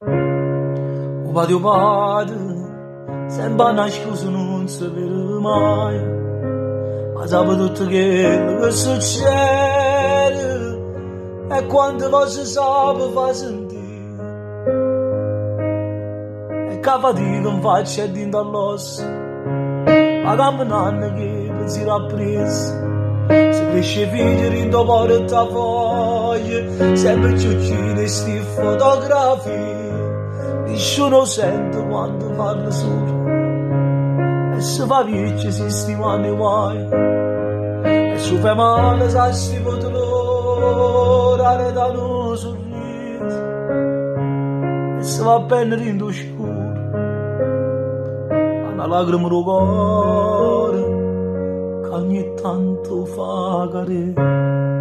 O padre, sembra una scusa non sapere mai, ma sape tutto quello che succede, e quando voce sape fa sentire, e che fatica in faccia e dentro all'osso, ma camminando che pensiero ha preso, se cresce figlio rindo porta foglie, sempre ciuccine sti fotografie, nessuno sente quando parla solo, e se fa viecchio si stimano i guai, e su fa male sa sti dolore da un sorriso, e se va bene rindo scuro, una lacrima del cuore che ogni tanto fa cadere.